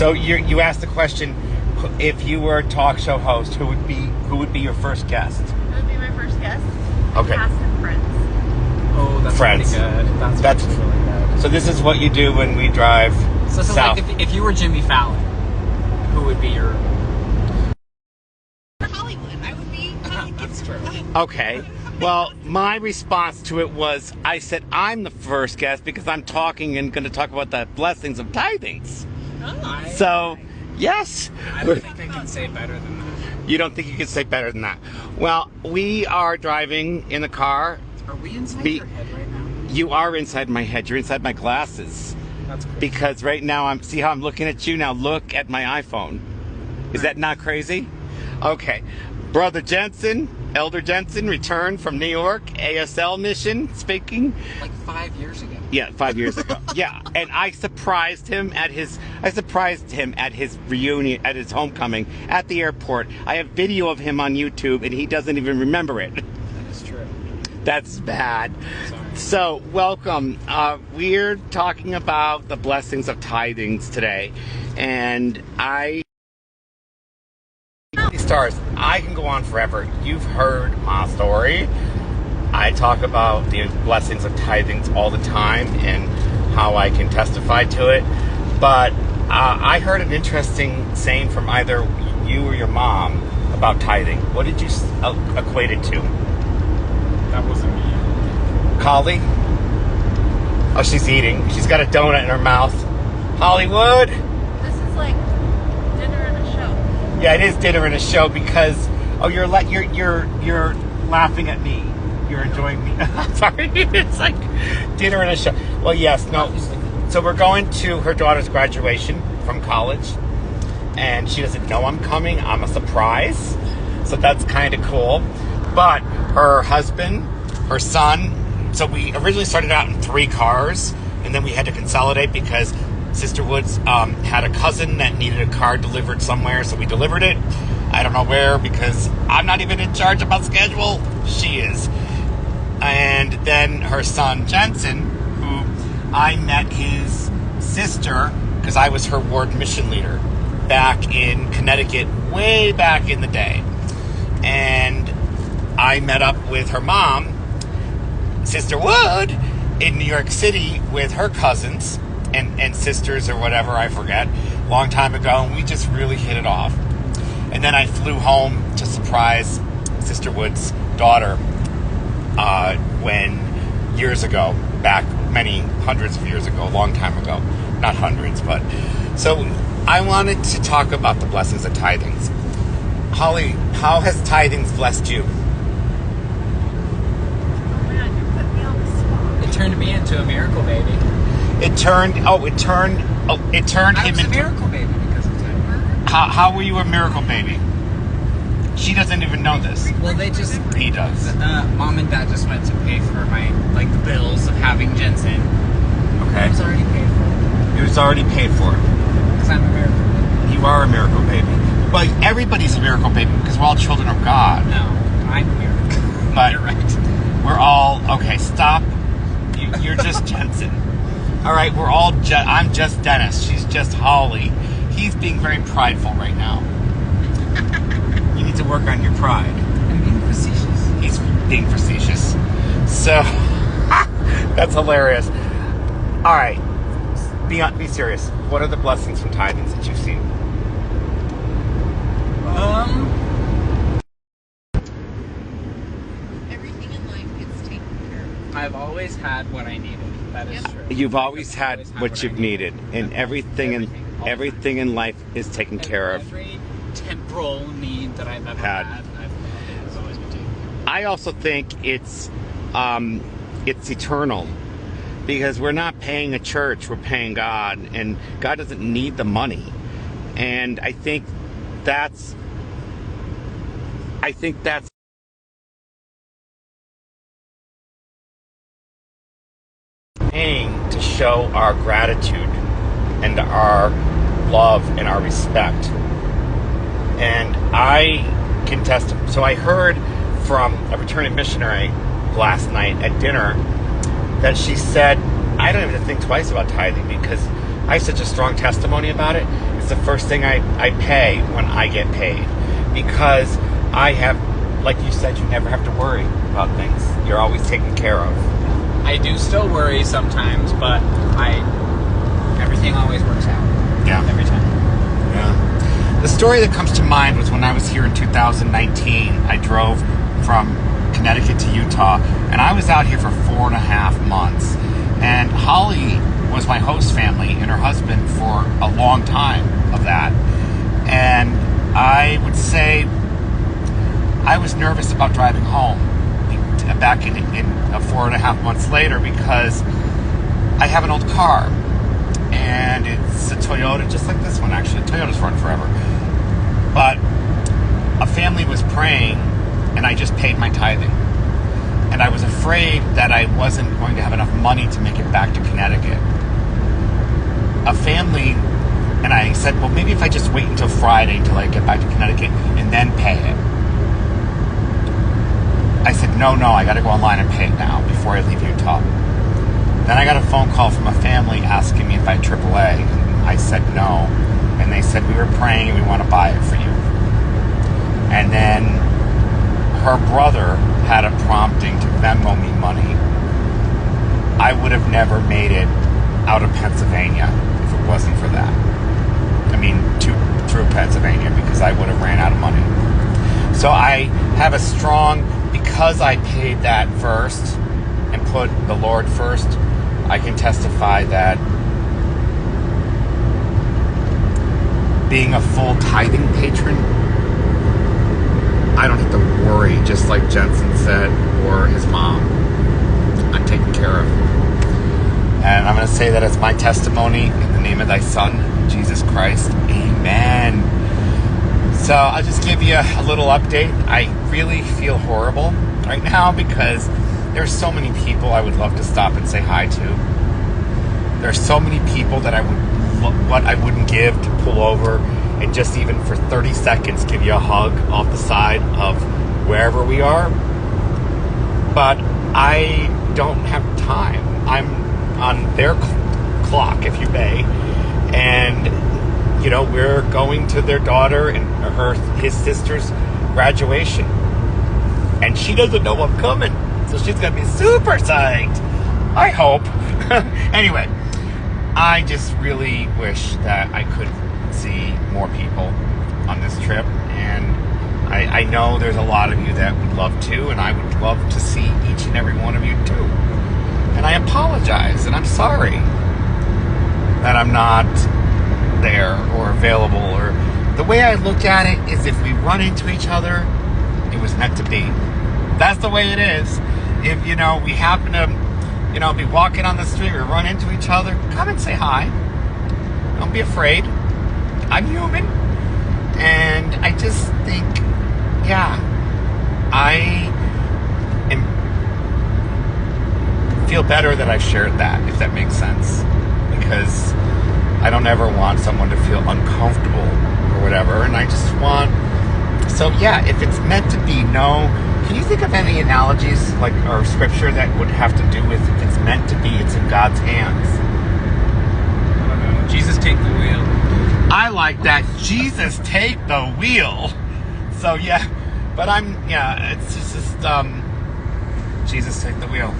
So you asked the question, if you were a talk show host, who would be your first guest? Who would be my first guest? Okay. Cast and Friends. Oh, that's Friends. pretty good. That's really good. So this is what you do when we drive south. Like if you were Jimmy Fallon, who would be your... Hollywood. I would be Hollywood. That's true. Okay. Well, my response to it was, I said I'm the first guest because I'm talking and going to talk about the blessings of tithings. So, yes. I don't think I can say better than that. You don't think you can say better than that? Well, we are driving in the car. Are we inside your head right now? You are inside my head. You're inside my glasses. That's crazy. Because right now, see how I'm looking at you? Now look at my iPhone. Is that not crazy? Okay. Brother Jensen, Elder Jensen, returned from New York, ASL mission, speaking. Like 5 years ago. Yeah, 5 years ago. Yeah, and I surprised him at his reunion, at his homecoming, at the airport. I have video of him on YouTube, and he doesn't even remember it. That is true. That's bad. Sorry. So, welcome. We're talking about the blessings of tithings today, and stars, I can go on forever. You've heard my story. I talk about the blessings of tithings all the time and how I can testify to it. But I heard an interesting saying from either you or your mom about tithing. What did you equate it to? That wasn't me. Holly? Oh, she's eating. She's got a donut in her mouth. Hollywood? This is like dinner and a show. Yeah, it is dinner and a show because you're laughing at me. You're enjoying me. Sorry, it's like dinner and a show. Well, yes, no. So we're going to her daughter's graduation from college, and she doesn't know I'm coming. I'm a surprise, so that's kind of cool. But her husband, her son. So we originally started out in 3 cars, and then we had to consolidate because Sister Woods had a cousin that needed a car delivered somewhere, so we delivered it. I don't know where because I'm not even in charge of my schedule. She is. And then her son, Jensen, who I met his sister because I was her ward mission leader back in Connecticut, way back in the day. And I met up with her mom, Sister Wood, in New York City with her cousins and sisters or whatever, I forget, a long time ago, and we just really hit it off. And then I flew home to surprise Sister Wood's daughter when years ago, back many hundreds of years ago, a long time ago, not hundreds, but so I wanted to talk about the blessings of tithings. Holly, how has tithings blessed you? It turned me into a miracle baby. It turned I him was a into miracle baby because of that. How were you a miracle baby? She doesn't even know this. Well, He does. Mom and Dad just went to pay for the bills of having Jensen. Okay. It was already paid for. It was already paid for. Because I'm a miracle baby. You are a miracle baby. But everybody's a miracle baby because we're all children of God. No, I'm a miracle. But you're right. We're all okay. Stop. You're just Jensen. All right. I'm just Dennis. She's just Holly. He's being very prideful right now. You need to work on your pride. I'm being facetious. He's being facetious. So that's hilarious. All right. Be serious. What are the blessings from tithings that you've seen? Everything in life gets taken care of. I've always had what I needed. That is true. You've always had what you've needed, and everything in life is taken care of. Every temporal need that I've ever had has always been taken care of. I also think it's eternal because we're not paying a church, we're paying God, and God doesn't need the money. And I think that's paying to show our gratitude and our love and our respect. And I can testify. So I heard from a returning missionary last night at dinner that she said, I don't even think twice about tithing because I have such a strong testimony about it. It's the first thing I pay when I get paid, because I have, like you said, you never have to worry about things. You're always taken care of. I do still worry sometimes, but everything always works out. Yeah. Every time. Yeah. The story that comes to mind was when I was here in 2019. I drove from Connecticut to Utah, and I was out here for 4.5 months. And Holly was my host family and her husband for a long time of that. And I would say I was nervous about driving home back in 4.5 months later, because I have an old car, and it's a Toyota, just like this one actually. Toyotas run forever. But a family was praying, and I just paid my tithing. And I was afraid that I wasn't going to have enough money to make it back to Connecticut. A family, and I said, well, maybe if I just wait until Friday until I get back to Connecticut and then pay it. I said, no, I got to go online and pay it now before I leave Utah. Then I got a phone call from a family asking me if I had AAA. And I said no. And they said, we were praying and we want to buy it for you. And then her brother had a prompting to Venmo me money. I would have never made it out of Pennsylvania if it wasn't for that. I mean, through Pennsylvania, because I would have ran out of money. So I have a strong, because I paid that first and put the Lord first, I can testify that being a full tithing patron, I don't have to worry, just like Jensen said, or his mom. I'm taken care of. And I'm going to say that as my testimony in the name of thy Son, Jesus Christ. Amen. So I'll just give you a little update. I really feel horrible right now because there's so many people I would love to stop and say hi to. There's so many people that I wouldn't give to pull over and just even for 30 seconds give you a hug off the side of wherever we are. But I don't have time. I'm on their clock, if you may, and we're going to their daughter and his sister's graduation, and she doesn't know I'm coming, so she's gonna be super psyched, I hope. Anyway, I just really wish that I could see more people on this trip, and I know there's a lot of you that would love to, and I would love to see each and every one of you too. And I apologize, and I'm sorry that I'm not there or available. Or the way I look at it is, if we run into each other, it was meant to be. That's the way it is. If we happen to be walking on the street or run into each other, come and say hi. Don't be afraid. I'm human. And I just think, I feel better that I've shared that, if that makes sense, because I don't ever want someone to feel uncomfortable or whatever, and I just want, if it's meant to be, can you think of any analogies, like, or scripture that would have to do with, if it's meant to be, it's in God's hands? Jesus, take the wheel. I like that. Jesus, take the wheel. So but it's just Jesus, take the wheel.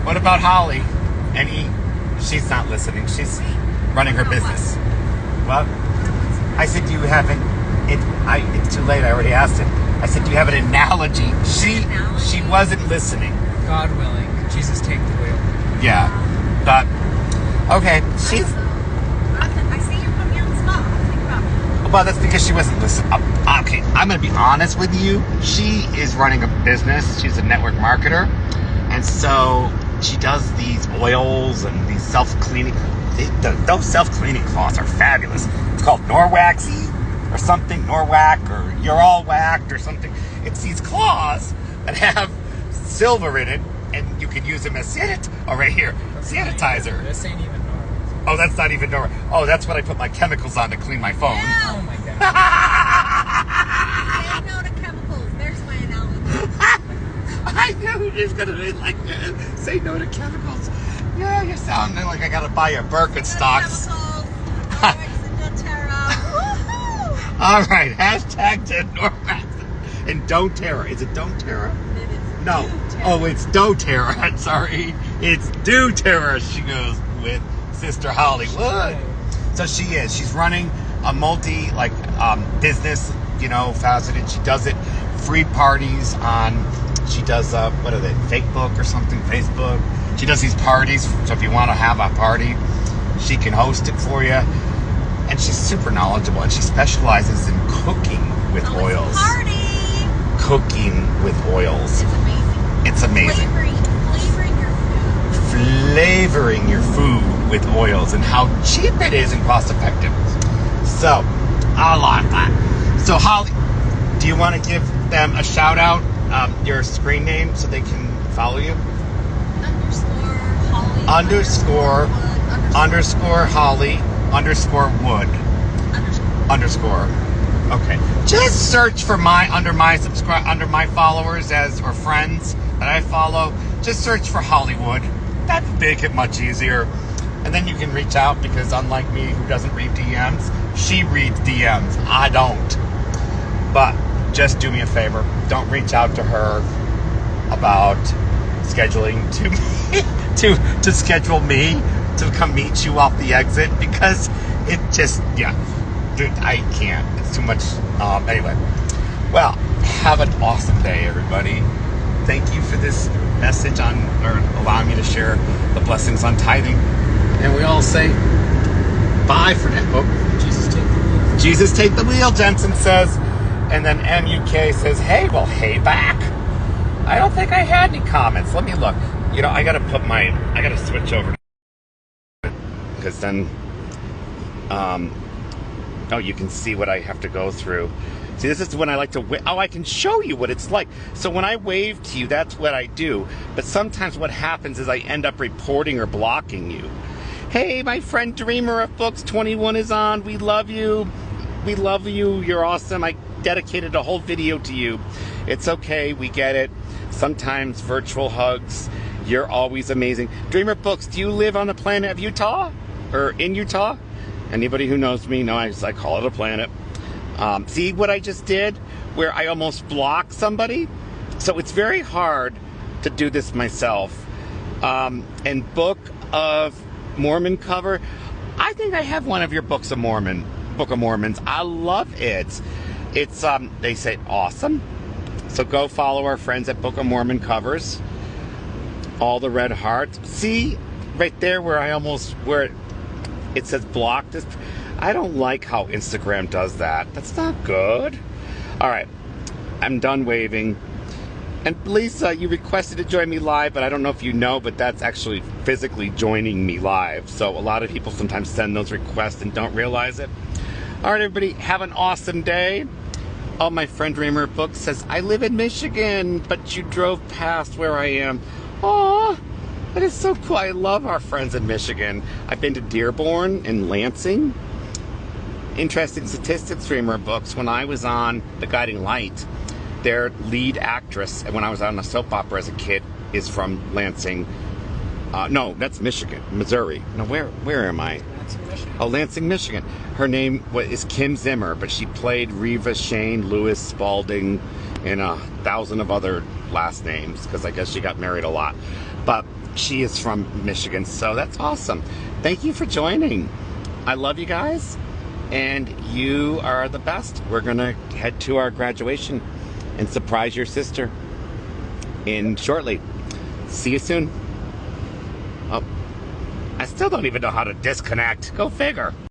What about Holly? She's not listening. She's running her business. What? I said, do you have it's too late. I already asked it. I said, do you have an analogy? She wasn't listening. God willing, Jesus, take the wheel. Yeah. But, okay. She's... I see you put me on the spot. Think about it. Well, that's because she wasn't listening. Okay, I'm going to be honest with you. She is running a business. She's a network marketer. And so she does these oils and these self-cleaning. Those self-cleaning cloths are fabulous. It's called Norwaxy or something, Norwack, or You're All Whacked or something. It's these cloths that have silver in it, and you can use them as right here, sanitizer. This ain't even Norwax. Oh, that's not even Norwax. Oh, that's what I put my chemicals on to clean my phone. Oh my god. Say no to chemicals. There's my analogy. I knew he was going to be like, say no to chemicals. Yeah, you're sounding like I got to buy your Birkenstocks. Chemicals, Norwax and doTERRA. All right, hashtag to North and don't Tara. Is it don't Tara? It is No. do Tara. Oh, it's do Tara. Sorry, it's do Tara. She goes with Sister Hollie Wood. So she is. She's running a multi business, faceted. She does it free parties on. She does what are they? Facebook or something? Facebook. She does these parties. So if you want to have a party, she can host it for you. And she's super knowledgeable, and she specializes in cooking with oils. Party. Cooking with oils. It's amazing. It's amazing. Flavoring your food. Flavoring your food with oils, and how cheap it is and cost effective. So, I like that. So, Holly, do you want to give them a shout out, your screen name, so they can follow you? _Hollie. Underscore Hollie. _Wood. Underscore. Okay. Just search for under my followers or friends that I follow. Just search for Hollywood. That would make it much easier. And then you can reach out, because unlike me, who doesn't read DMs, she reads DMs. I don't. But just do me a favor. Don't reach out to her about scheduling to schedule me to come meet you off the exit, because it just, dude, I can't. It's too much. Anyway, well, have an awesome day, everybody. Thank you for this message or allowing me to share the blessings on tithing. And we all say bye for now. Oh, Jesus take the wheel, Jensen says. And then MUK says, hey back. I don't think I had any comments. Let me look. I gotta switch over, because then, you can see what I have to go through. See, this is when I like to I can show you what it's like. So when I wave to you, that's what I do. But sometimes what happens is I end up reporting or blocking you. Hey, my friend Dreamer of Books 21 is on. We love you. We love you. You're awesome. I dedicated a whole video to you. It's okay. We get it. Sometimes virtual hugs. You're always amazing. Dreamer Books, do you live on the planet of Utah? Or in Utah? Anybody who knows me knows I call it a planet. See what I just did? Where I almost blocked somebody? So it's very hard to do this myself. And Book of Mormon cover. I think I have one of your Book of Mormons. I love it. It's, they say, awesome. So go follow our friends at Book of Mormon covers. All the red hearts. See, right there where it says block this. I don't like how Instagram does that. That's not good. All right, I'm done waving. And Lisa, you requested to join me live, but I don't know if you know, but that's actually physically joining me live. So a lot of people sometimes send those requests and don't realize it. All right, everybody, have an awesome day. Oh, my friend Dreamer Book says, I live in Michigan, but you drove past where I am. Aw, that is so cool. I love our friends in Michigan. I've been to Dearborn and Lansing. Interesting statistics, Dreamer Books. When I was on The Guiding Light, their lead actress, and when I was on a soap opera as a kid, is from Lansing. No, that's Michigan, Missouri. No, where am I? Lansing, Michigan. Oh, Lansing, Michigan. Her name is Kim Zimmer, but she played Reva Shane, Lewis Spalding, and 1,000 of other last names, because I guess she got married a lot. But she is from Michigan, so that's awesome. Thank you for joining. I love you guys, and you are the best. We're going to head to our graduation and surprise your sister shortly. See you soon. Oh, I still don't even know how to disconnect. Go figure.